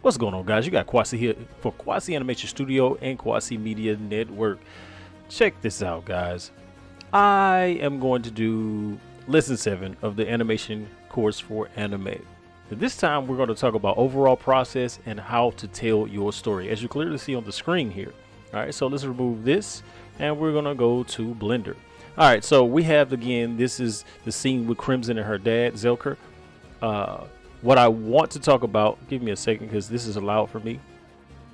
What's going on, guys? You got Kwasi here for Kwasi Animation Studio and Kwasi Media Network. Check this out, guys. I am going to do lesson 7 of the animation course for anime. This time we're going to talk about overall process and how to tell your story, as you clearly see on the screen here. All right, so let's remove this and we're going to go to Blender. All right, so we have, again, this is the scene with Crimson and her dad, Zelker. What I want to talk about, give me a second because this is allowed for me.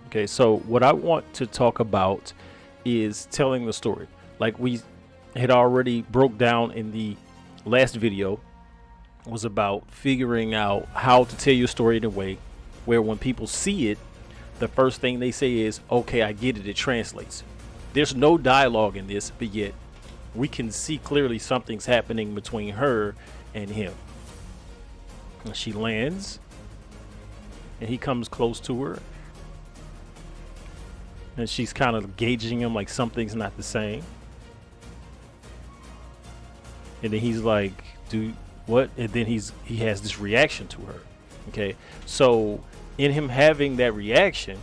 Okay, so what I want to talk about is telling the story. Like we had already broke down in the last video, was about figuring out how to tell your story in a way where when people see it, the first thing they say is, okay, I get it, it translates. There's no dialogue in this, but yet we can see clearly something's happening between her and him. She lands and he comes close to her and she's kind of gauging him like something's not the same, and then he's like, dude, what? And then he has this reaction to her. Okay, so in him having that reaction,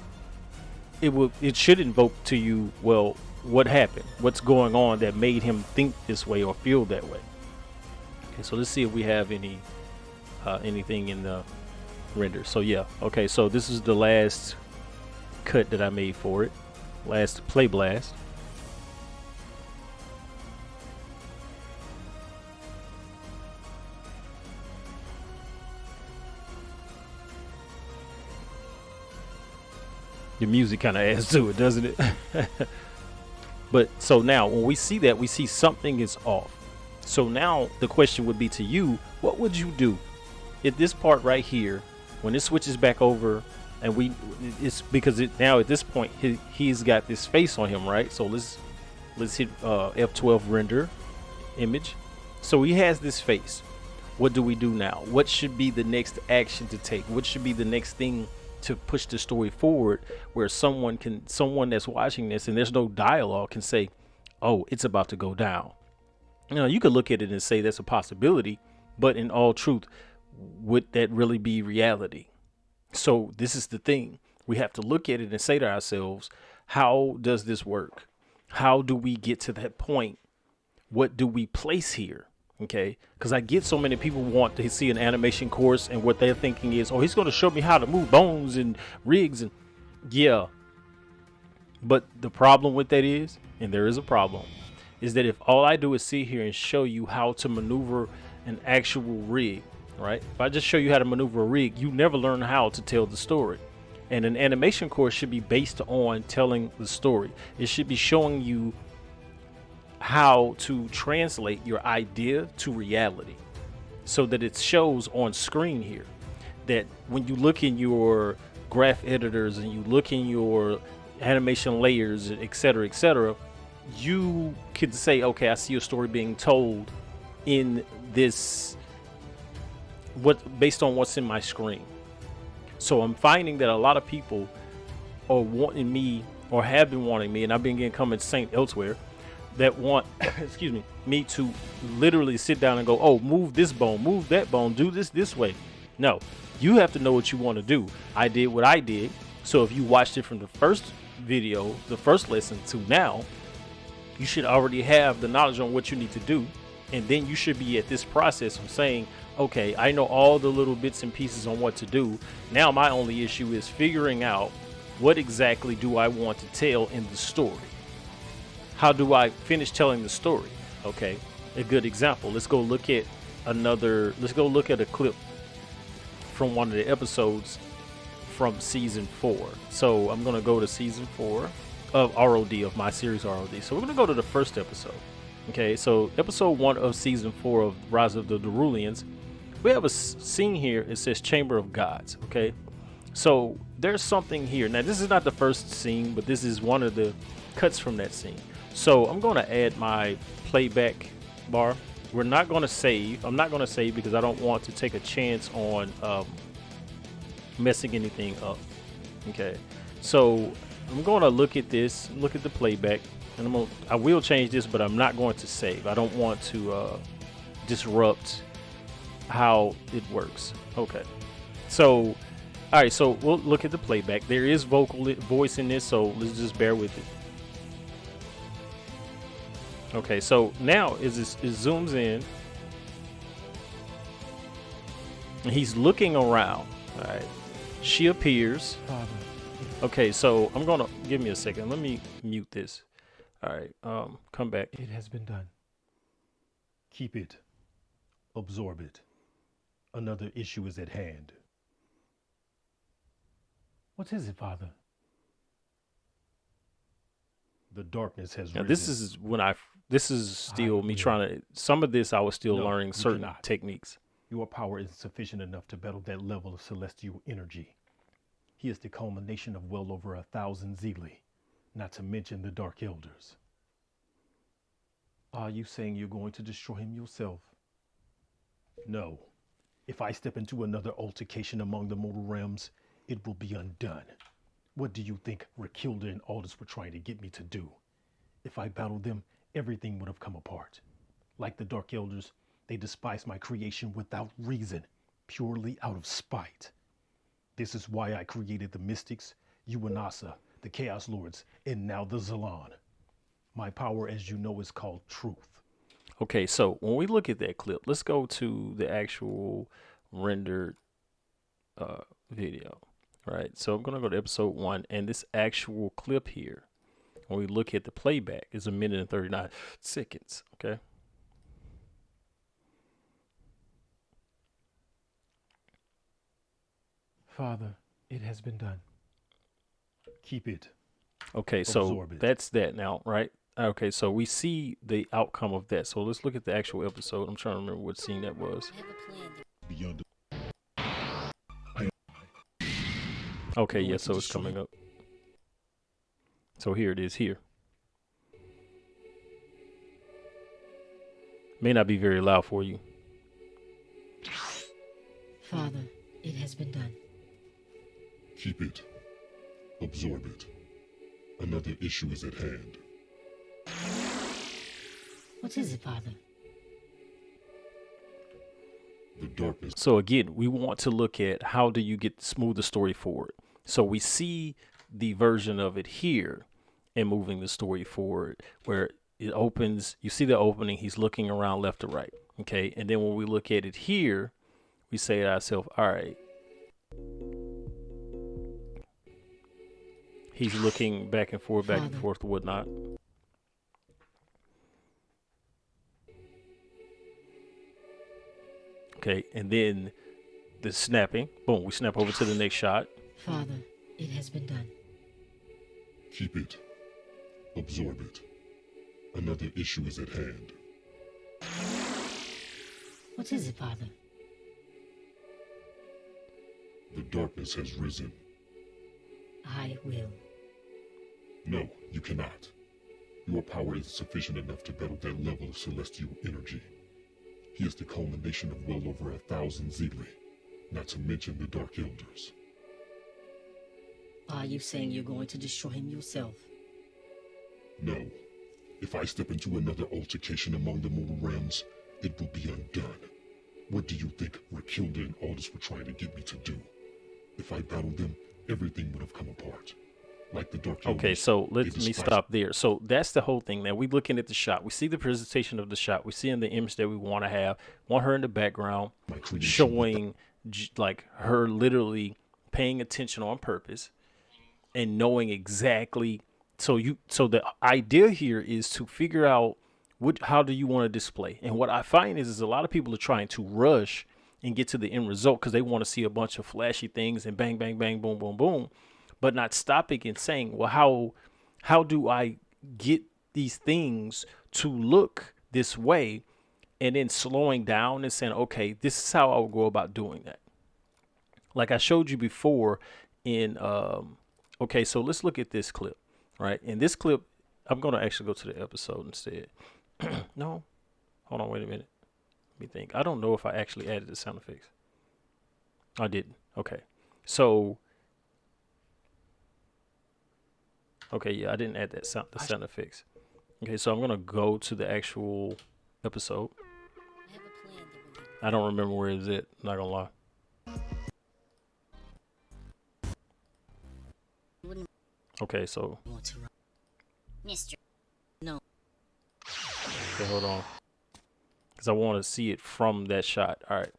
it should invoke to you, well, what happened, what's going on that made him think this way or feel that way. Okay, so let's see if we have anything in the render. So yeah, okay, so this is the last cut that I made for it, last play blast. The music kind of adds to it, doesn't it? But so now when we see that, we see something is off. So now the question would be to you, what would you do at this part right here when it switches back over? And it's because now at this point he's got this face on him, right? So let's hit F12 render image. So he has this face. What do we do now? What should be the next action to take? What should be the next thing to push the story forward, where someone that's watching this and there's no dialogue can say, oh, it's about to go down. You know, you could look at it and say that's a possibility, but in all truth, would that really be reality? So this is the thing. We have to look at it and say to ourselves, how does this work? How do we get to that point? What do we place here? Okay, because I get so many people want to see an animation course and what they're thinking is, oh, he's going to show me how to move bones and rigs. And yeah, but the problem with that is, and there is a problem, is that if all I do is sit here and show you how to maneuver an actual rig, right? If I just show you how to maneuver a rig, you never learn how to tell the story. And an animation course should be based on telling the story. It should be showing you how to translate your idea to reality, so that it shows on screen here that when you look in your graph editors and you look in your animation layers, etc., you can say, okay, I see a story being told in this, based on what's in my screen. So I'm finding that a lot of people are wanting me, or have been wanting me, and I've been getting comments saying elsewhere, that want excuse me to literally sit down and go, oh, move this bone, move that bone, do this way. No, you have to know what you want to do. I did what I did. So if you watched it from the first video, the first lesson, to now, you should already have the knowledge on what you need to do. And then you should be at this process of saying, okay, I know all the little bits and pieces on what to do. Now my only issue is figuring out what exactly do I want to tell in the story. How do I finish telling the story? Okay, a good example. Let's go look at a clip from one of the episodes from season 4. So I'm going to go to season 4 of ROD, of my series ROD. So we're going to go to the first episode. Okay, so episode 1 of season 4 of Rise of the Darulians. We have a scene here. It says Chamber of Gods. Okay, so there's something here. Now, this is not the first scene, but this is one of the cuts from that scene. So I'm going to add my playback bar. We're not going to save. I'm not going to save because I don't want to take a chance on messing anything up. Okay, so I'm going to look at this, look at the playback, and I will change this, but I'm not going to save. I don't want to disrupt how it works. Okay, so All right, so we'll look at the playback. There is voice in this, so let's just bear with it. Okay, so now it zooms in. And he's looking around. All right, she appears. Father, Okay, so I'm gonna give me a second. Let me mute this. All right, come back. it has been done. Keep it. Absorb it. Another issue is at hand. What is it, Father? The darkness has Now risen. this is when this is still me will. trying to. Some of this I was still No, learning you certain cannot. techniques. Your power is sufficient enough to battle that level of celestial energy. He is the culmination of well over 1,000 Zeeli, not to mention the Dark Elders. Are you saying you're going to destroy him yourself? No. If I step into another altercation among the mortal realms, it will be undone. What do you think Rakilda and Aldous were trying to get me to do? If I battled them, everything would have come apart. Like the Dark Elders, they despise my creation without reason, purely out of spite. This is why I created the Mystics, Uanasa, the Chaos Lords, and now the Zalan. My power, as you know, is called Truth. Okay, so when we look at that clip, let's go to the actual rendered video, right? So I'm gonna go to episode 1, and this actual clip here, when we look at the playback, is 1 minute and 39 seconds. Okay. Father, it has been done. Keep it. Okay, so Absorb it. that's that now, right? Okay, so we see the outcome of that. So let's look at the actual episode. I'm trying to remember what scene that was. Beyond Okay, Going yeah, to so it's destroy- coming up. So here it is here. May not be very loud for you. Father, it has been done. Keep it. Absorb it. Another issue is at hand. What is it, Father? The darkness So again, we want to look at how do you smooth the story forward. So we see the version of it here and moving the story forward where it opens, you see the opening, he's looking around left to right. Okay. And then when we look at it here, we say to ourselves, all right, he's looking back and forth, Father. whatnot. Okay, and then the snapping. Boom, we snap over to the next shot. Father, it has been done. Keep it. Absorb it. Another issue is at hand. What is it, Father? The darkness has risen. I will. No, you cannot. Your power is sufficient enough to battle that level of celestial energy. He is the culmination of well over 1,000 Zeeli, not to mention the Dark Elders. Are you saying you're going to destroy him yourself? No. If I step into another altercation among the mortal realms, it will be undone. What do you think Rakilda and Aldous were trying to get me to do? If I battled them, everything would have come apart. Like the Dark Elders. Okay, so let they me despise- stop there. So that's the whole thing. Now we looking at the shot. We see the presentation of the shot. We see in the image that we want to have. Want her in the background, My creation showing like her literally paying attention on purpose and knowing exactly. So the idea here is to figure out how do you want to display. And what I find is a lot of people are trying to rush and get to the end result because they want to see a bunch of flashy things and bang, bang, bang, boom, boom, boom, but not stopping and saying, well, how do I get these things to look this way? And then slowing down and saying, okay, this is how I would go about doing that. Like I showed you before in, okay, so let's look at this clip, right? In this clip, I'm going to actually go to the episode instead. No, hold on, wait a minute. Let me think. I don't know if I actually added the sound effects. I didn't. Okay. So, okay, yeah, I didn't add the sound effects. Okay, so I'm going to go to the actual episode. I have a plan that will lead. I don't remember where it's at, not gonna lie. Okay, so Want to run? Mistress. No. okay, hold on, because I want to see it from that shot. All right.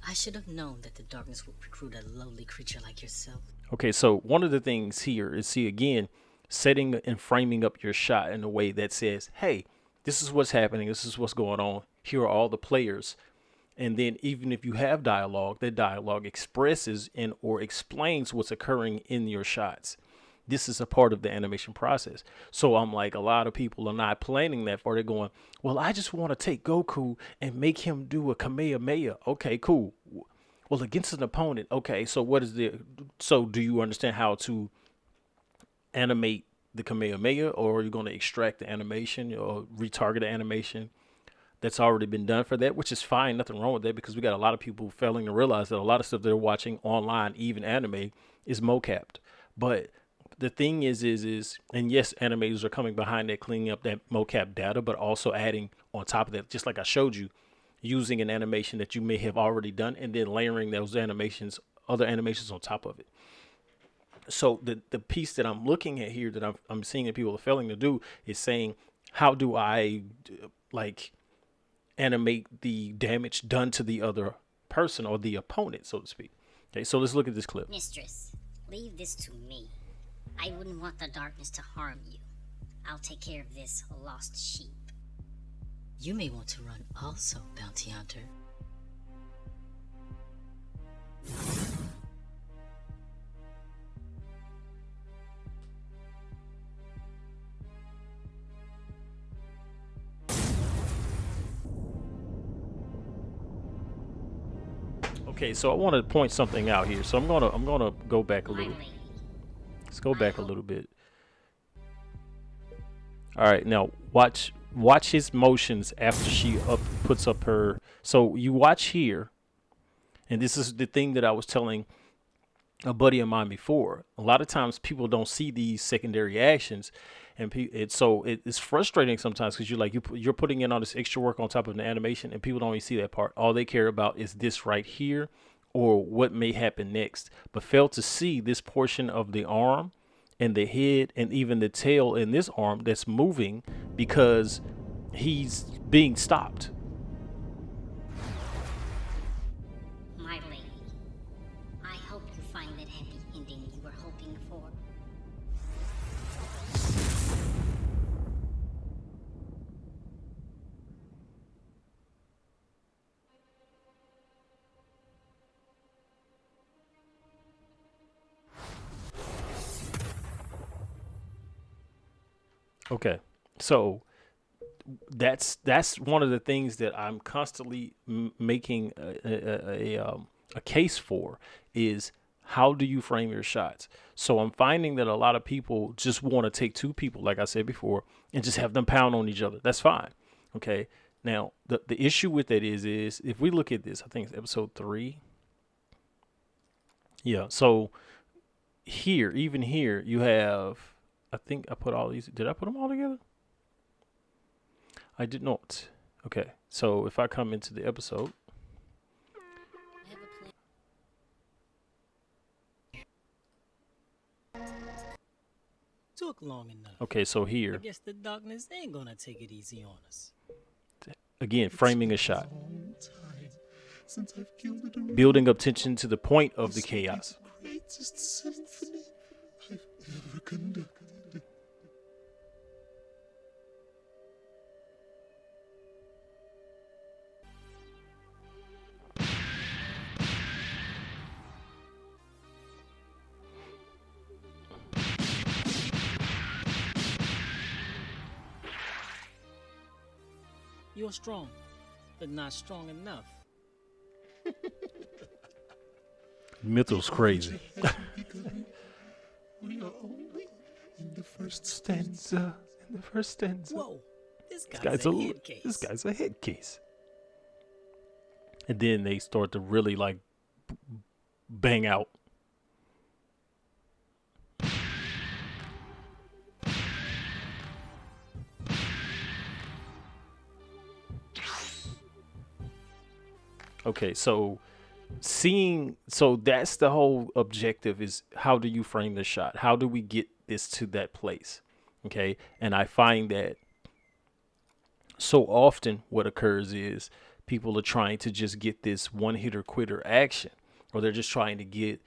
I should have known that the darkness would recruit a lowly creature like yourself. Okay, so one of the things here is, see, again, setting and framing up your shot in a way that says, hey, this is what's happening. This is what's going on. Here are all the players. And then even if you have dialogue, that dialogue expresses and or explains what's occurring in your shots. This is a part of the animation process. So I'm like, a lot of people are not planning that far. They're going, well, I just want to take Goku and make him do a Kamehameha. Okay, cool. Well, against an opponent. Okay, so so do you understand how to animate the Kamehameha, or are you going to extract the animation or retarget the animation that's already been done for that, which is fine. Nothing wrong with that, because we got a lot of people failing to realize that a lot of stuff they're watching online, even anime, is mocapped. But the thing is, and yes, animators are coming behind that, cleaning up that mocap data, but also adding on top of that, just like I showed you, using an animation that you may have already done and then layering those animations, other animations on top of it. So the piece that I'm looking at here that I'm seeing that people are failing to do is saying, how do I like animate the damage done to the other person or the opponent, so to speak. Okay, so let's look at this clip. Mistress, leave this to me. I wouldn't want the darkness to harm you. I'll take care of this lost sheep. You may want to run also, Bounty Hunter. Okay, so I want to point something out here. So I'm gonna go back a My little. lady. Let's go back a little bit. All right, now watch his motions after she puts up her. So you watch here, and this is the thing that I was telling a buddy of mine before. A lot of times people don't see these secondary actions, and it's frustrating sometimes, because you're putting in all this extra work on top of the animation, and people don't even see that part. All they care about is this right here, or what may happen next, but fail to see this portion of the arm and the head and even the tail in this arm that's moving because he's being stopped. My lady. I hope you find that happy ending you were hoping for. Okay, so that's one of the things that I'm constantly making a case for, is how do you frame your shots? So I'm finding that a lot of people just want to take two people, like I said before, and just have them pound on each other. That's fine. Okay. Now the issue with that is if we look at this, I think it's episode 3. Yeah. So even here you have, I think I put all these. Did I put them all together? I did not. Okay. So if I come into the episode, I have a plan. Took long enough. okay, so I here guess the darkness ain't gonna take it easy on us. again, framing a shot, Since I've killed it, building up tension to the point of the chaos. greatest symphony I've ever conducted. You're strong, but not strong enough. Mythos crazy. We are only in the first Stanza. In the first stanza. Whoa, this This guy's guy's a head case. this guy's a head case. And then they start to really like bang out. Okay, so that's the whole objective, is how do you frame the shot? How do we get this to that place? Okay, and I find that so often what occurs is people are trying to just get this one hitter quitter action, or they're just trying to get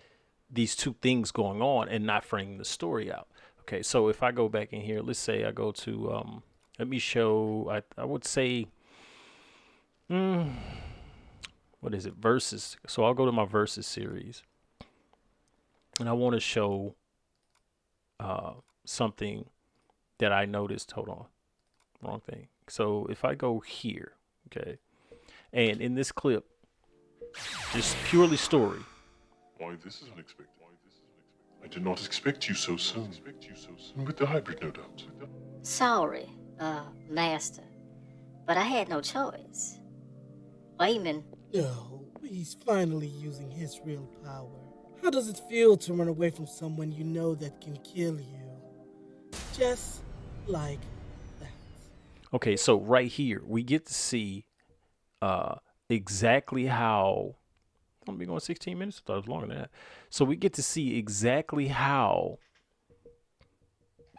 these two things going on and not framing the story out. Okay, so if I go back in here, let's say I go to let me show, I would say what is it, versus. So I'll go to my versus series, and I want to show something that I noticed. Hold on, wrong thing. So if I go here, okay, and in this clip, just purely story. Why, this is unexpected. I did not expect you so soon. With the hybrid, no doubt. Sorry, Master, but I had no choice. Wayman, No, he's finally using his real power. How does it feel to run away from someone you know that can kill you? Just like that. Okay, so right here we get to see exactly how. I'm gonna be going 16 minutes. I thought it was longer than that. So we get to see exactly how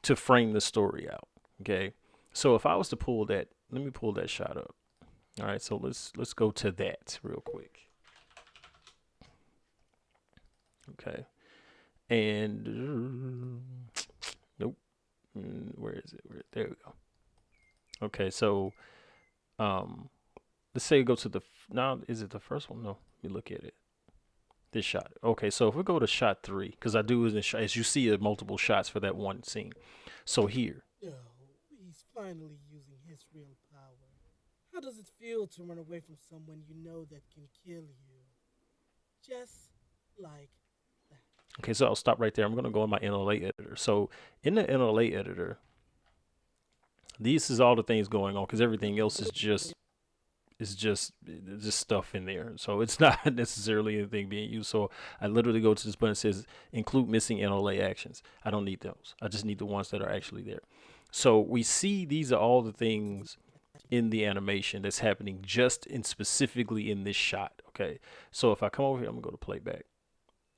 to frame the story out. Okay, so if I was to pull that, let me pull that shot up. All right, so let's go to that real quick. Okay, and nope, where is it? There we go. Okay, so let's say go to the now. Is it the first one? No, let me look at it. This shot. Okay, so if we go to shot 3, because I do as you see multiple shots for that one scene. So here. No, he's finally using his real power. How does it feel to run away from someone you know that can kill you? Just like that. Okay, so I'll stop right there. I'm gonna go in my NLA editor. So in the NLA editor, this is all the things going on, because everything else is just stuff in there. So it's not necessarily anything being used. So I literally go to this button that says include missing NLA actions. I don't need those. I just need the ones that are actually there. So we see these are all the things in the animation that's happening just in specifically in this shot. Okay. So if I come over here, I'm gonna go to playback.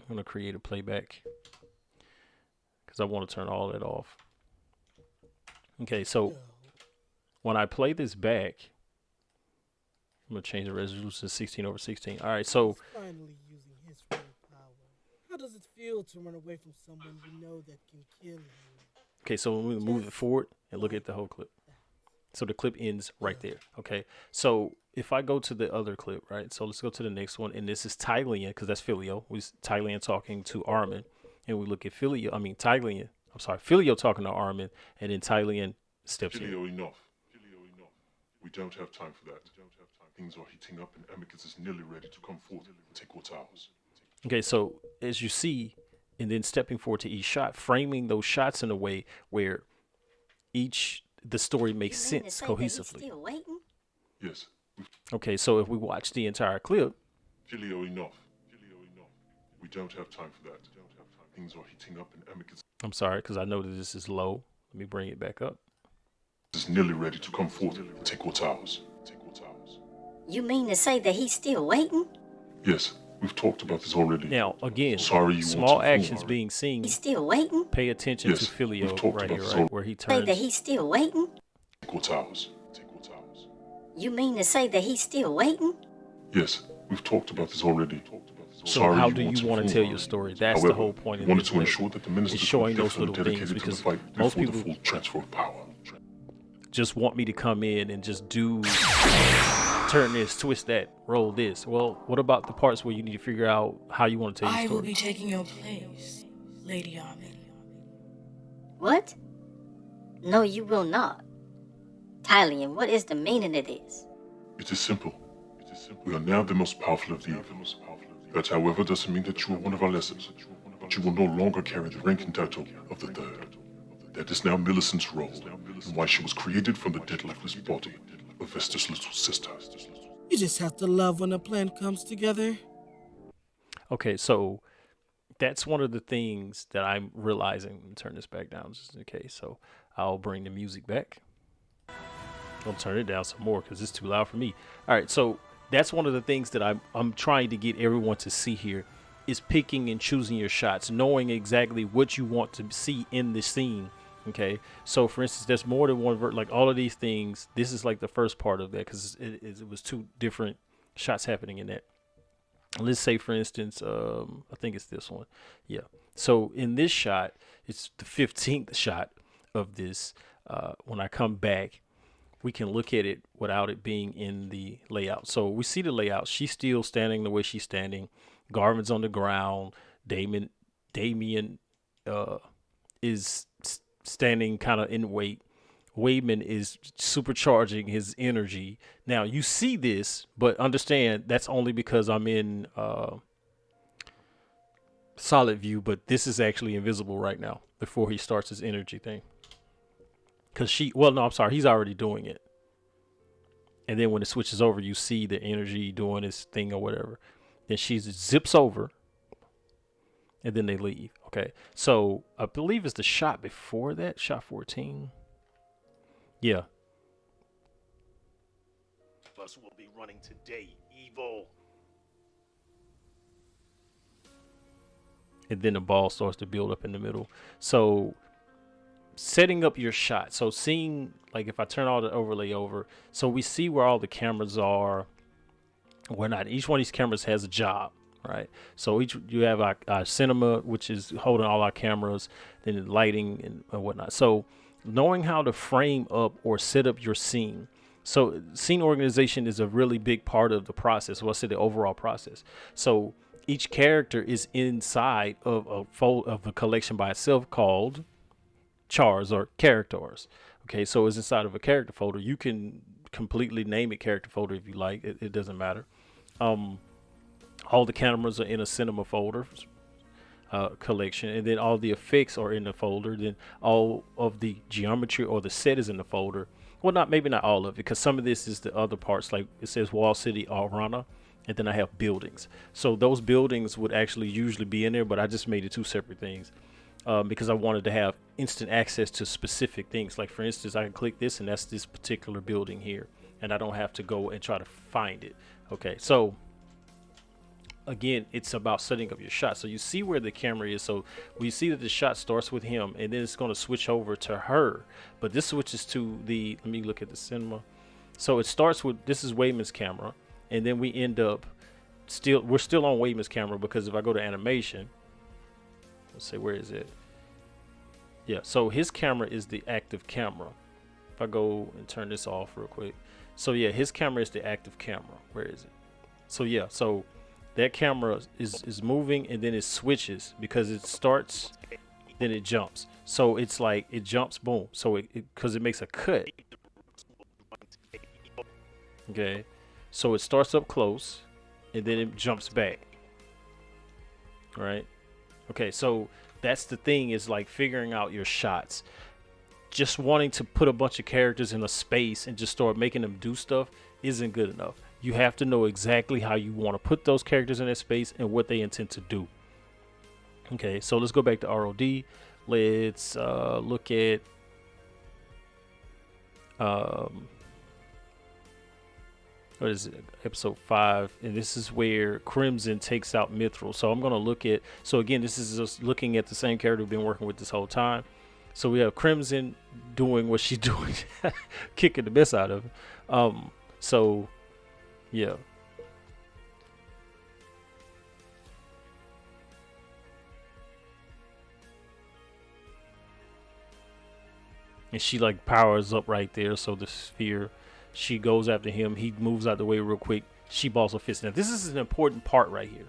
I'm gonna create a playback because I want to turn all that off. Okay. So when I play this back, I'm gonna change the resolution to 16/16. All right, so Finally using his real power. How does it feel to run away from someone you know that can kill you? okay, so when we move it forward and look at the whole clip. So the clip ends right there. Okay, so if I go to the other clip, right? So let's go to the next one, and this is Tylian, because that's Filio. Tylian talking to Armin, and we look at Filio. I mean Tylian. I'm sorry, Filio talking to Armin, and then Tylian steps in. Filio, enough. We don't have time for that. Things are heating up, and Amicus is nearly ready to come forth and take what's ours. Okay, so as you see, and then stepping forward to each shot, framing those shots in a way where the story makes you mean to sense say that he's cohesively. still waiting? Yes, Okay, so if we watch the entire clip, Filio, enough. We don't have time for that. Things are heating up, and Amicus I'm sorry, because I know that this is low. Let me bring it back up. is nearly ready to come forth and take what's ours. You mean to say that he's still waiting? Yes, we've talked about this already. Now, again, Sorry you small want to actions fool, being seen. He's still waiting? Pay attention Yes, to Filio we've talked right about here, this right, all- where he Say that turns. he's still waiting? Take what's ours. You mean to say that he's still waiting? Yes, we've talked about this already. So Sorry how do want you want to fool tell her. your story? That's However, the whole point we of wanted this to clip. ensure that the ministers It's showing were those little definitely things dedicated because to the fight most before the people full transfer of power. just want me to come in and just do turn this, twist that, roll this. Well, what about the parts where you need to figure out how you want to tell your I will story? be taking your place, Lady Armin. What? No, you will not. Tylian, what is the meaning of this? It is simple. We are now the most powerful of the evil. That, however, doesn't mean that you are one of our lessers. But you will no longer carry the rank and title of the Third. That is now Millicent's role, and why she was created from the dead lifeless body of Vestas' little sister. You just have to love when a plan comes together. Okay, so that's one of the things that I'm realizing. Let me turn this back down just in case. So I'll bring the music back. I'll turn it down some more because it's too loud for me. All right, so that's one of the things that I'm trying to get everyone to see here is picking and choosing your shots, knowing exactly what you want to see in the scene. Okay, so for instance, there's more than one like all of these things. This is like the first part of that because it was two different shots happening in that. Let's say, for instance, I think it's this one. Yeah. So in this shot, it's the 15th shot of this. When I come back, we can look at it without it being in the layout. So we see the layout. She's still standing the way she's standing. Garvin's on the ground. Damien is standing kind of in weight. Wayman is supercharging his energy. Now you see this, but understand that's only because I'm in solid view, but this is actually invisible right now before he starts his energy thing. Cause he's already doing it. And then when it switches over, you see the energy doing its thing or whatever. Then she zips over and then they leave. Okay. So I believe it's the shot before that, shot 14. Yeah. Us will be running today, evil. And then the ball starts to build up in the middle. So setting up your shot. So seeing, like if I turn all the overlay over, so we see where all the cameras are. Where not. Each one of these cameras has a job, right? So you have our cinema, which is holding all our cameras, then the lighting and whatnot. So knowing how to frame up or set up your scene. So scene organization is a really big part of the process. Well, I said the overall process. So each character is inside of a collection by itself called chars or characters. Okay, so it's inside of a character folder. You can completely name it character folder if you like. It doesn't matter. All the cameras are in a cinema folder collection, and then all the effects are in the folder. Then all of the geometry or the set is in the folder. Well, maybe not all of it, because some of this is the other parts. Like it says Wall City Arana, and then I have buildings. So those buildings would actually usually be in there, but I just made it two separate things. Because I wanted to have instant access to specific things. Like for instance, I can click this and that's this particular building here, and I don't have to go and try to find it. Okay, so again, it's about setting up your shot. So you see where the camera is. So we see that the shot starts with him, and then it's going to switch over to her. But this switches to the, let me look at the cinema. So it starts with, this is Wayman's camera, and then we end up we're still on Wayman's camera, because if I go to animation, let's say, where is it? Yeah, so his camera is the active camera. If I go and turn this off real quick. So yeah, his camera is the active camera. Where is it? So yeah, so that camera is moving, and then it switches because it starts, then it jumps. So it's like it jumps, boom. So it because it makes a cut. Okay, so it starts up close, and then it jumps back. Right? Okay, so that's the thing, is like figuring out your shots. Just wanting to put a bunch of characters in a space and just start making them do stuff isn't good enough. You have to know exactly how you want to put those characters in that space and what they intend to do. Okay, so let's go back to ROD. Let's look at what is it, episode 5, and this is where Crimson takes out Mithril. So I'm going to look at, so again, this is just looking at the same character we've been working with this whole time. So we have Crimson doing what she's doing, kicking the mess out of him. So yeah, and she like powers up right there. So the sphere, she goes after him. He moves out the way real quick. She balls her fist. Now this is an important part right here,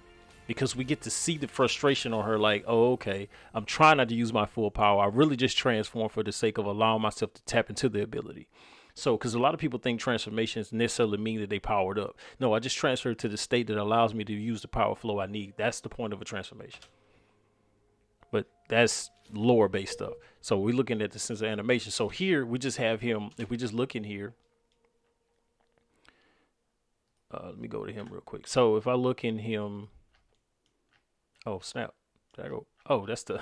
because we get to see the frustration on her. Like, oh, okay, I'm trying not to use my full power. I really just transform for the sake of allowing myself to tap into the ability. So, because a lot of people think transformations necessarily mean that they powered up. No, I just transferred to the state that allows me to use the power flow I need. That's the point of a transformation. But that's lore-based stuff. So we're looking at the sense of animation. So here we just have him. If we just look in here, let me go to him real quick. So if I look in him, oh snap, there I go. Oh, that's the,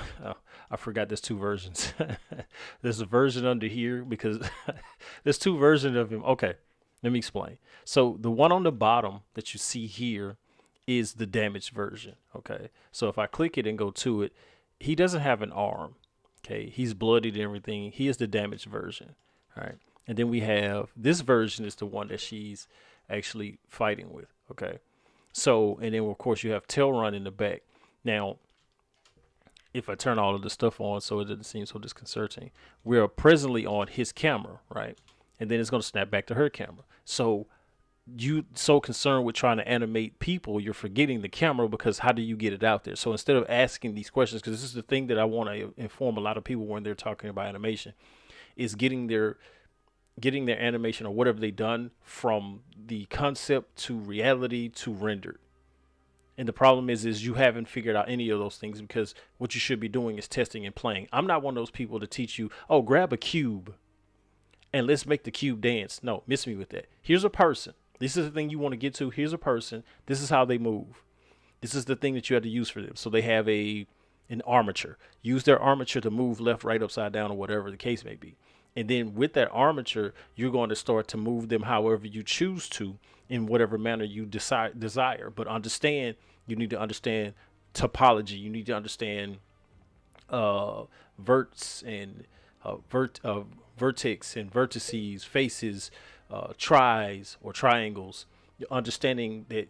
I forgot there's two versions. There's a version under here because there's two versions of him. Okay. Let me explain. So the one on the bottom that you see here is the damaged version. Okay. So if I click it and go to it, he doesn't have an arm. Okay. He's bloodied and everything. He is the damaged version. All right. And then we have this version is the one that she's actually fighting with. Okay. So, and then of course you have Telrun in the back. Now, if I turn all of the stuff on so it doesn't seem so disconcerting, we are presently on his camera, right? And then it's going to snap back to her camera. So you so concerned with trying to animate people, you're forgetting the camera, because how do you get it out there? So instead of asking these questions, because this is the thing that I want to inform a lot of people when they're talking about animation, is getting their animation or whatever they done from the concept to reality to rendered. And the problem is you haven't figured out any of those things, because what you should be doing is testing and playing. I'm not one of those people to teach you, oh, grab a cube and let's make the cube dance. No, miss me with that. Here's a person. This is the thing you want to get to. Here's a person. This is how they move. This is the thing that you have to use for them. So they have an armature. Use their armature to move left, right, upside down, or whatever the case may be. And then with that armature, you're going to start to move them however you choose to, in whatever manner you desire. But understand, you need to understand topology. You need to understand verts and vertex and vertices, faces, tries or triangles. You're understanding that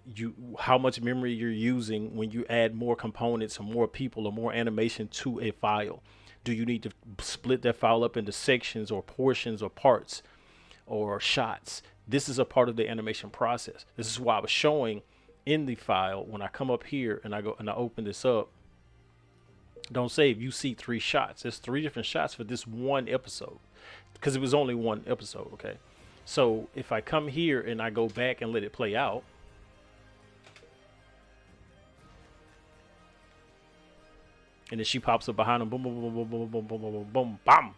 how much memory you're using when you add more components or more people or more animation to a file. Do you need to split that file up into sections or portions or parts or shots? This is a part of the animation process. This is why I was showing in the file, when I come up here and I go and I open this up, don't save, you see 3 shots. There's 3 different shots for this one episode, because it was only one episode. Okay. So if I come here and I go back and let it play out, and then she pops up behind him, boom, boom, boom, boom, boom, boom, boom, boom, boom, bam,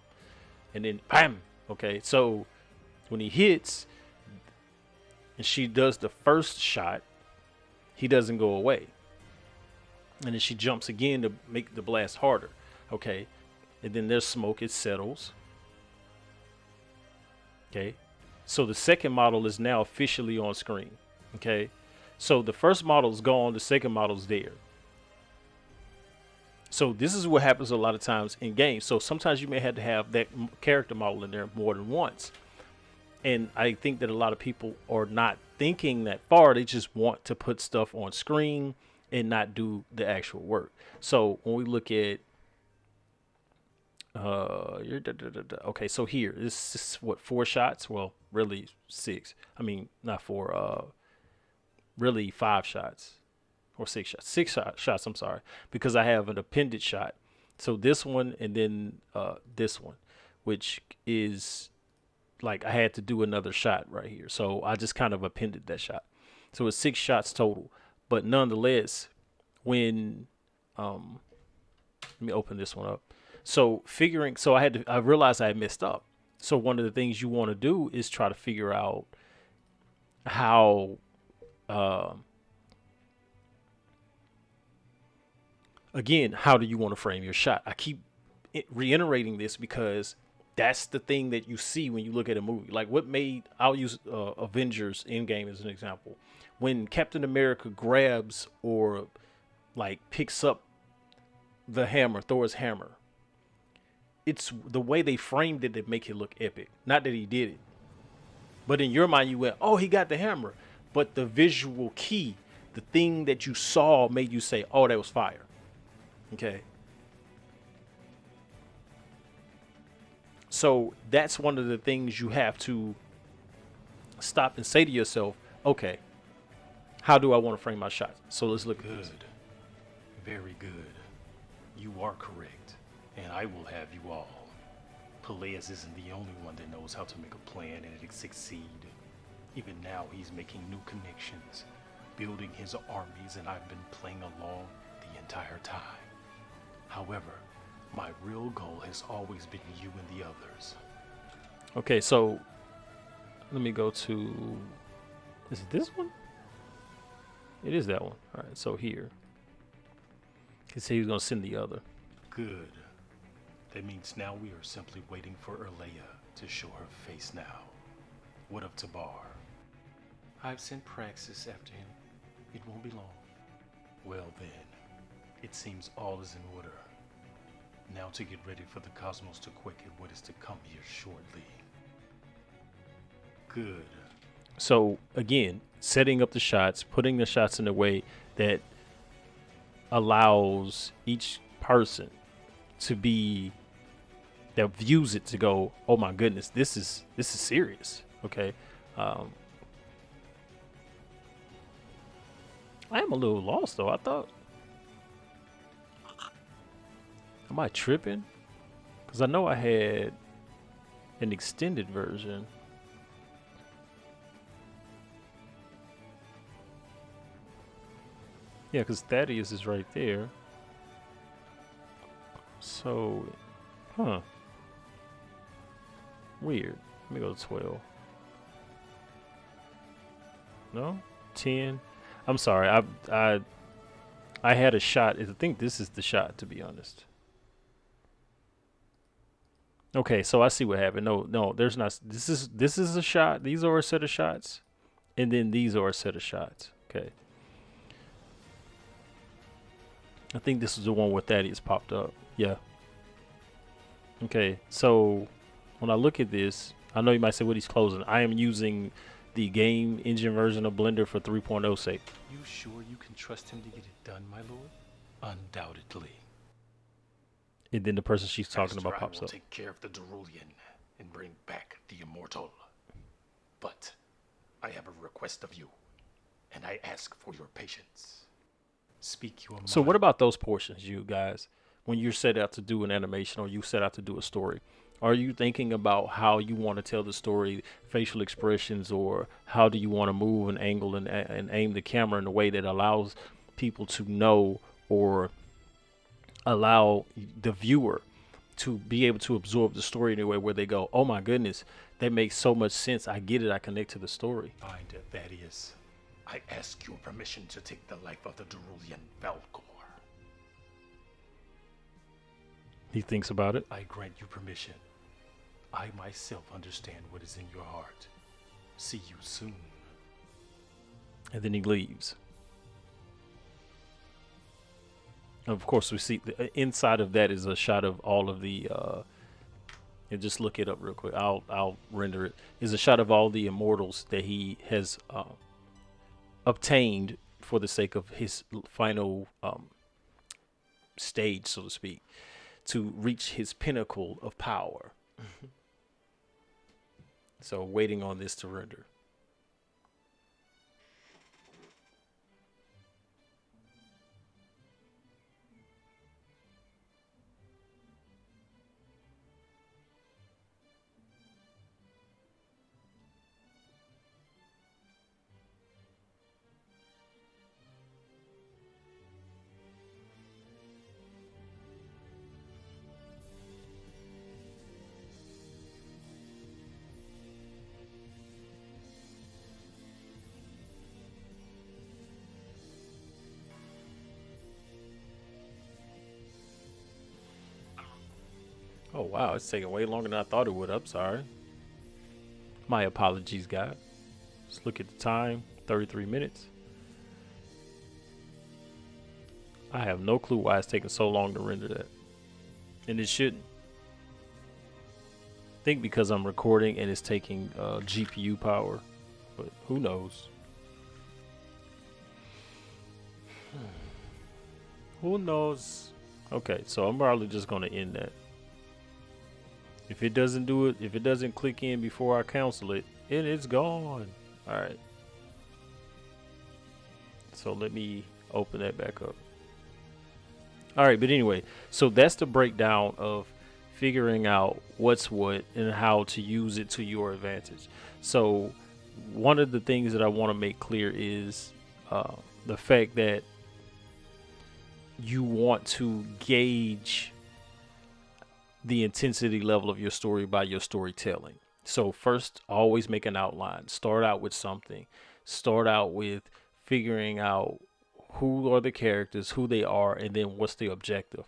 and then bam. Okay, so when he hits, and she does the first shot, he doesn't go away, and then she jumps again to make the blast harder. Okay, and then there's smoke. It settles. Okay, so the second model is now officially on screen. Okay, so the first model is gone. The second model is there. So this is what happens a lot of times in games. So sometimes you may have to have that character model in there more than once. And I think that a lot of people are not thinking that far. They just want to put stuff on screen and not do the actual work. So when we look at, okay, so here, this is what, 4 shots? Well, really 6. I mean, not 4, really 5 shots. Or 6 shots. 6 shots, I'm sorry, because I have an appended shot. So this one and then this one, which is like I had to do another shot right here. So I just kind of appended that shot. So it's 6 shots total. But nonetheless, when let me open this one up. So I realized I had messed up. So one of the things you want to do is try to figure out how again, how do you want to frame your shot? I keep reiterating this because that's the thing that you see when you look at a movie. Like I'll use Avengers Endgame as an example. When Captain America grabs or like picks up the hammer, Thor's hammer, it's the way they framed it that make it look epic. Not that he did it, but in your mind you went, oh, he got the hammer. But the visual key, the thing that you saw made you say, oh, that was fire. Okay. So that's one of the things you have to stop and say to yourself, okay, how do I want to frame my shots? So let's look at this. Good. Very good. You are correct, and I will have you all. Peleus isn't the only one that knows how to make a plan and it succeed. Even now, he's making new connections, building his armies, and I've been playing along the entire time. However, my real goal has always been you and the others. Okay, so let me go to, is it this one? It is that one. All right, so here. He said he was going to send the other. Good. That means now we are simply waiting for Erleia to show her face now. What of Tabar? I've sent Praxis after him. It won't be long. Well then, it seems all is in order. Now to get ready for the cosmos to quake at what is to come here shortly. Good. So again, setting up the shots, putting the shots in a way that allows each person to be, that views it to go, oh my goodness, this is serious. Okay. I am a little lost though. I thought, am I tripping? Because I know I had an extended version. Yeah, because Thaddeus is right there. So, weird. Let me go to 12. No? 10? I'm sorry. I had a shot. I think this is the shot, to be honest. Okay, so I see what happened. No, there's not. This is a shot. These are a set of shots. And then these are a set of shots. Okay. I think this is the one where Thaddeus popped up. Yeah. Okay, so when I look at this, I know you might say what he's closing. I am using the game engine version of Blender for 3.0 sake. You sure you can trust him to get it done, my lord? Undoubtedly. And then the person she's talking Master, about pops I will up. take care of the Derulian and bring back the immortal. But I have a request of you, and I ask for your patience. Speak your mind. So what about those portions, you guys? When you're set out to do an animation or you set out to do a story, are you thinking about how you want to tell the story, facial expressions, or how do you want to move and angle and aim the camera in a way that allows people to know or allow the viewer to be able to absorb the story in a way where they go, oh my goodness, that makes so much sense. I get it. I connect to the story. Find it, Thaddeus. I ask your permission to take the life of the Derulian Valkor. He thinks about it. I grant you permission. I myself understand what is in your heart. See you soon. And then he leaves. Of course, we see the inside of that is a shot of all of the. And just look it up real quick. I'll render it. Is a shot of all the immortals that he has obtained for the sake of his final stage, so to speak, to reach his pinnacle of power. So waiting on this to render. Oh, wow. It's taking way longer than I thought it would. I'm sorry. My apologies, guys. Let's look at the time. 33 minutes. I have no clue why it's taking so long to render that. And it shouldn't. I think because I'm recording and it's taking GPU power. But who knows? Who knows? Okay, so I'm probably just going to end that. If it doesn't do it, if it doesn't click in before I cancel it, it's gone. All right. So let me open that back up. All right, but anyway, so that's the breakdown of figuring out what's what and how to use it to your advantage. So one of the things that I want to make clear is the fact that you want to gauge the intensity level of your story by your storytelling. So first, always make an outline. Start out with something. Start out with figuring out who are the characters, who they are, and then what's the objective.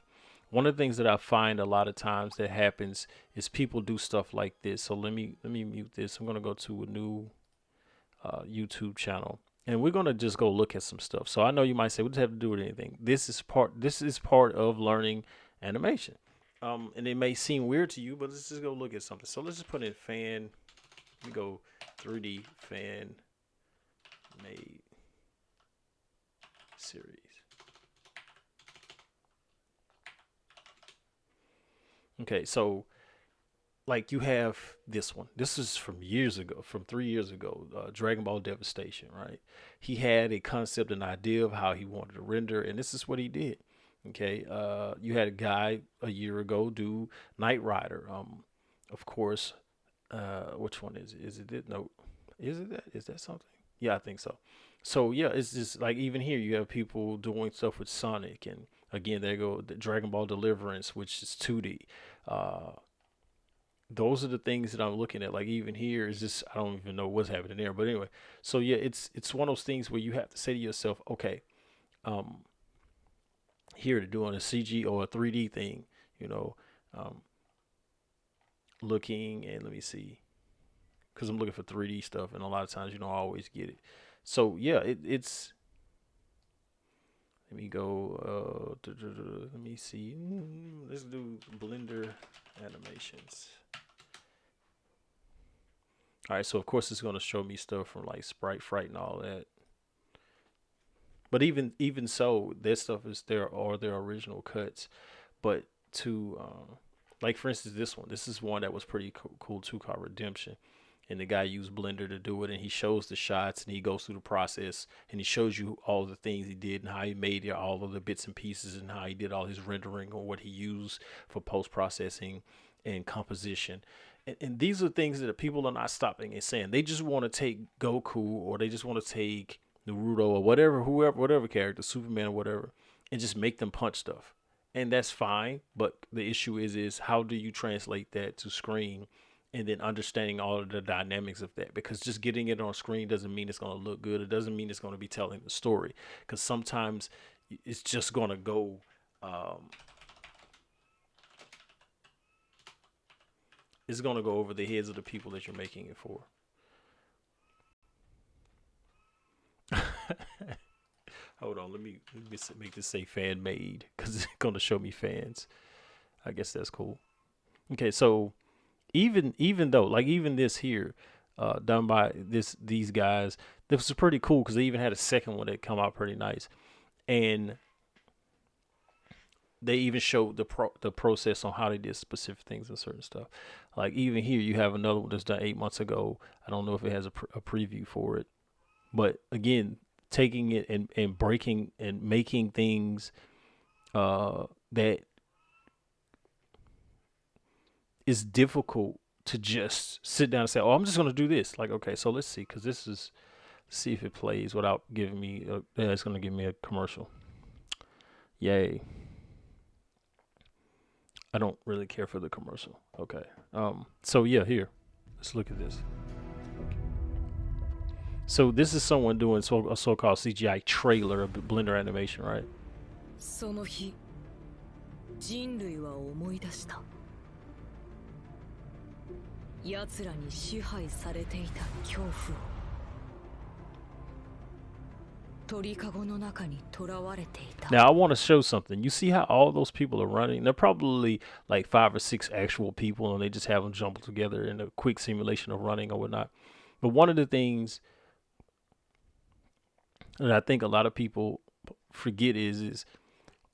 One of the things that I find a lot of times that happens is people do stuff like this. So let me mute this. I'm going to go to a new YouTube channel, and we're gonna just go look at some stuff. So I know you might say, "What does it have to do with anything?" This is part of learning animation, and it may seem weird to you, but let's just go look at something. So let's just put in fan. Let me go 3D fan made series. Okay, so like you have this one. This is from years ago, from 3 years ago, Dragon Ball Devastation, right? He had a concept, an idea of how he wanted to render, and this is what he did. Okay, you had a guy a year ago do Knight Rider. Of course, which one is it? Is it? No, is it that? Is that something? Yeah, I think so. So yeah, it's just like even here you have people doing stuff with Sonic, and again there go the Dragon Ball Deliverance, which is 2D. Those are the things that I'm looking at. Like even here is just I don't even know what's happening there. But anyway, so yeah, it's one of those things where you have to say to yourself, okay, here to doing a CG or a 3D thing, you know, looking and let me see, because I'm looking for 3D stuff, and a lot of times you don't always get it. So yeah, it's. Let me go. Let me see. Let's do Blender animations. All right, so of course it's going to show me stuff from like Sprite Fright and all that. But even so, their stuff is there or their original cuts. But to like for instance, this is one that was pretty cool too, called Redemption. And the guy used Blender to do it, and he shows the shots, and he goes through the process, and he shows you all the things he did and how he made it, all of the bits and pieces, and how he did all his rendering or what he used for post-processing and composition. And these are things that people are not stopping and saying. They just want to take Goku, or they just want to take Naruto or whatever character, Superman or whatever, and just make them punch stuff. And that's fine, but the issue is how do you translate that to screen? And then understanding all of the dynamics of that, because just getting it on screen doesn't mean it's going to look good. It doesn't mean it's going to be telling the story, because sometimes it's just going to go. It's going to go over the heads of the people that you're making it for. Hold on, let me make this say fan made, because it's going to show me fans. I guess that's cool. Okay, so. Even though, like even this here, done by these guys, this was pretty cool because they even had a second one that come out pretty nice, and they even showed the process on how they did specific things and certain stuff. Like even here, you have another one that's done 8 months ago. I don't know if it has a preview for it, but again, taking it and breaking and making things that. It's difficult to just sit down and say, "Oh, I'm just going to do this." Like, okay, so let's see, because let's see if it plays without giving me. It's going to give me a commercial. Yay! I don't really care for the commercial. Okay. So yeah, here, let's look at this. So this is someone doing a so-called CGI trailer of Blender animation, right? その日、人類は思い出した。奴らに支配されていた恐怖を。鳥かごの中に囚われていた。Now I want to show something. You see how all those people are running? They're probably like 5 or 6 actual people, and they just have them jumbled together in a quick simulation of running or whatnot. But one of the things that I think a lot of people forget is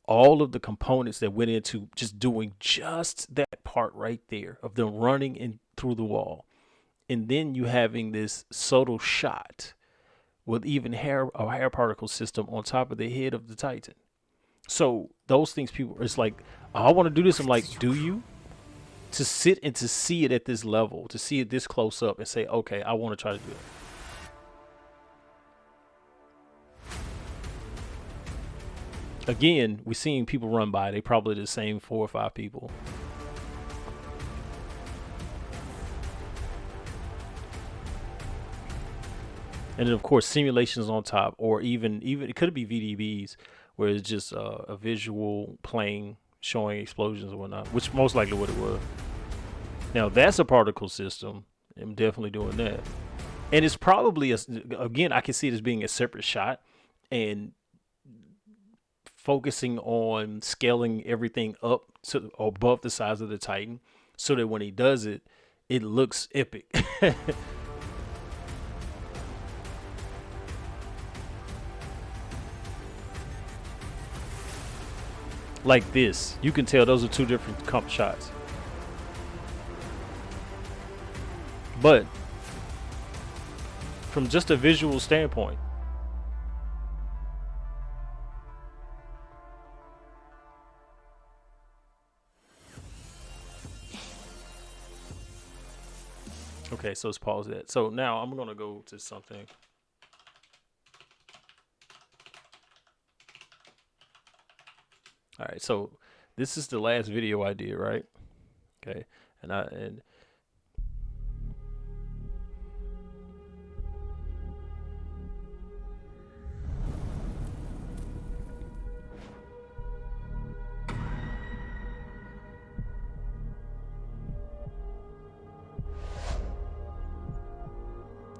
all of the components that went into just doing just that part right there of them running in through the wall, and then you having this subtle shot with even a hair particle system on top of the head of the Titan. So those things, people, it's like, oh, I want to do this. I'm like, do you? To sit and to see it at this level, to see it this close up and say, okay, I want to try to do it. Again, we're seeing people run by. They probably the same 4 or 5 people. And then, of course, simulations on top, or even it could be VDBs, where it's just a visual playing, showing explosions or whatnot, which most likely what it was. Now, that's a particle system. I'm definitely doing that. And it's probably again, I can see it as being a separate shot and focusing on scaling everything up to above the size of the Titan so that when he does it, it looks epic. Like this, you can tell those are two different comp shots. But from just a visual standpoint, okay, so let's pause that. So now I'm gonna go to something. All right, so this is the last video I did, right? Okay, and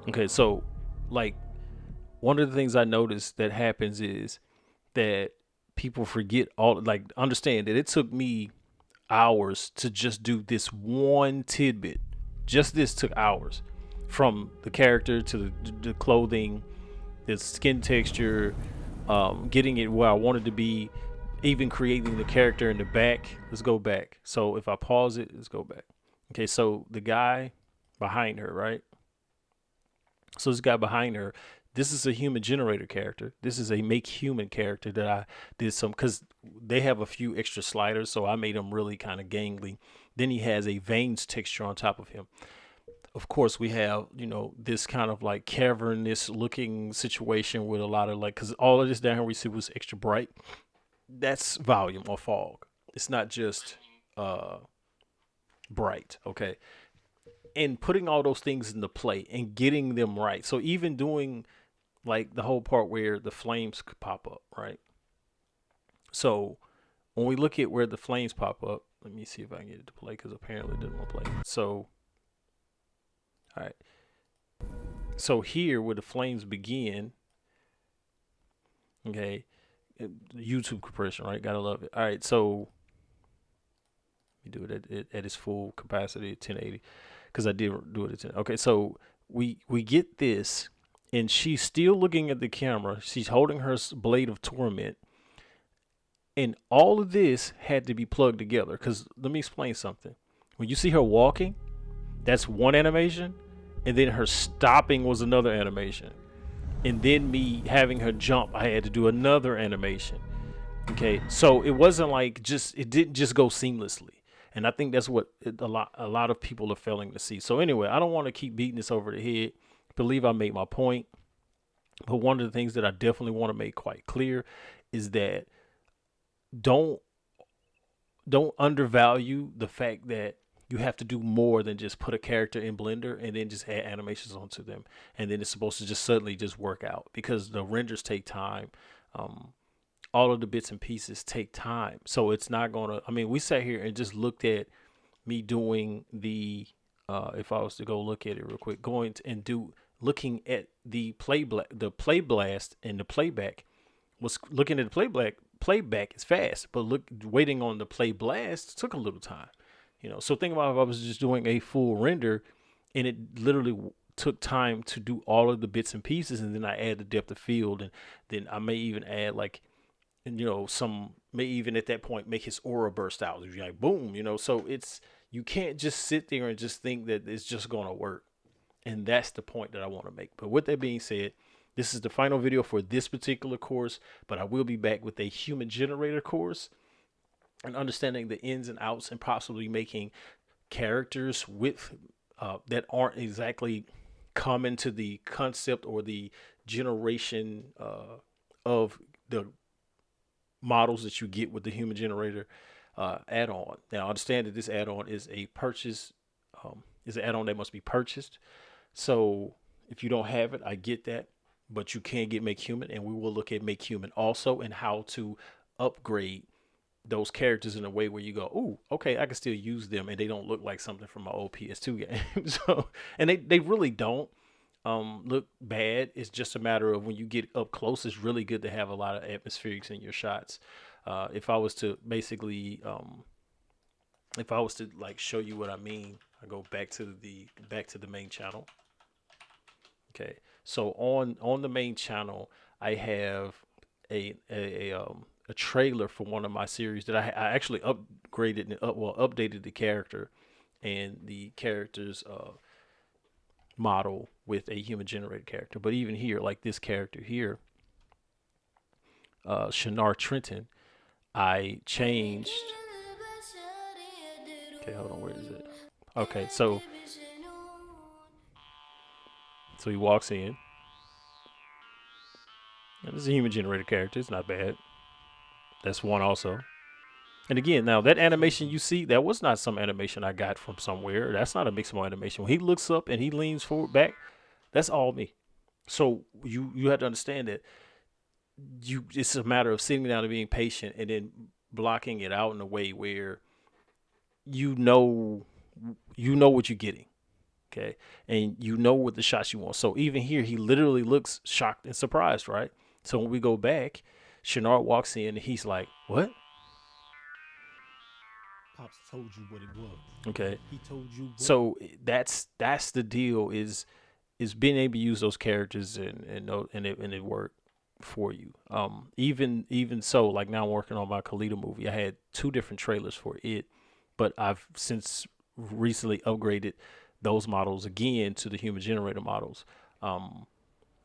okay, so like one of the things I noticed that happens is that people forget all, like, understand that it took me hours to just do this one tidbit. Just this took hours, from the character to the clothing, the skin texture, getting it where I wanted to be, even creating the character in the back. Let's go back. So if I pause it, let's go back. Okay, so the guy behind her, right? So this guy behind her, this is a human generator character. This is a make human character that I did some, because they have a few extra sliders, so I made him really kind of gangly. Then he has a veins texture on top of him. Of course, we have, you know, this kind of like cavernous looking situation with a lot of like, because all of this down here we see was extra bright. That's volume or fog. It's not just bright, okay? And putting all those things into play and getting them right. So even doing like the whole part where the flames could pop up, right? So when we look at where the flames pop up, let me see if I can get it to play, because apparently it doesn't want to play. So, all right. So here where the flames begin, okay, YouTube compression, right? Gotta love it. All right, so we do it at its full capacity at 1080, because I did do it at 10. Okay, so we get this, and she's still looking at the camera. She's holding her blade of torment, and all of this had to be plugged together. Because let me explain something. When you see her walking, that's one animation, and then her stopping was another animation, and then me having her jump, I had to do another animation. Okay, so it wasn't like it didn't just go seamlessly. And I think that's what a lot of people are failing to see. So anyway, I don't want to keep beating this over the head. I believe I made my point. But one of the things that I definitely want to make quite clear is that don't undervalue the fact that you have to do more than just put a character in Blender and then just add animations onto them, and then it's supposed to just suddenly just work out, because the renders take time. All of the bits and pieces take time. So it's not gonna, I mean, we sat here and just looked at me doing the if I was to go look at it real quick, looking at the play blast and the playback, was looking at the playback is fast, but waiting on the play blast took a little time. You know, so think about if I was just doing a full render and it literally took time to do all of the bits and pieces, and then I add the depth of field, and then I may even add like, and, you know, may even at that point make his aura burst out. It's like boom, you know. So you can't just sit there and just think that it's just gonna work. And that's the point that I want to make. But with that being said, this is the final video for this particular course, but I will be back with a human generator course and understanding the ins and outs, and possibly making characters with that aren't exactly common to the concept or the generation of the models that you get with the human generator add-on. Now, understand that this add-on is a purchase, is an add-on that must be purchased. So if you don't have it, I get that, but you can get Make Human, and we will look at Make Human also, and how to upgrade those characters in a way where you go, ooh, okay, I can still use them, and they don't look like something from my old PS2 game. So, and they really don't. look bad. It's just a matter of when you get up close, it's really good to have a lot of atmospherics in your shots. If I was to basically, if I was to like show you what I mean, I go back to the main channel. Okay, so on the main channel, I have a trailer for one of my series that I actually upgraded and updated the character and the character's model with a human generated character. But even here, like this character here, Shannara Trenton, I changed. Okay, hold on, where is it? Okay, so he walks in. And this is a human generated character. It's not bad. That's one also. And again, now that animation you see, that was not some animation I got from somewhere. That's not a Mixamo animation. When he looks up and he leans forward back, that's all me. So you have to understand that it's a matter of sitting down and being patient and then blocking it out in a way where you know what you're getting. Okay. And you know what the shots you want. So even here, he literally looks shocked and surprised, right? So when we go back, Shannara walks in and he's like, what? Pops told you what it was. Okay. He told you what. So that's the deal is being able to use those characters and it worked for you. Even so, like now I'm working on my Kalita movie. I had 2 different trailers for it, but I've since recently upgraded those models again to the human generator models.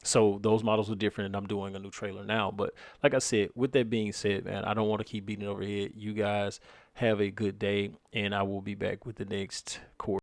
So those models are different and I'm doing a new trailer now. But like I said, with that being said, man, I don't want to keep beating over here. You guys have a good day and I will be back with the next course.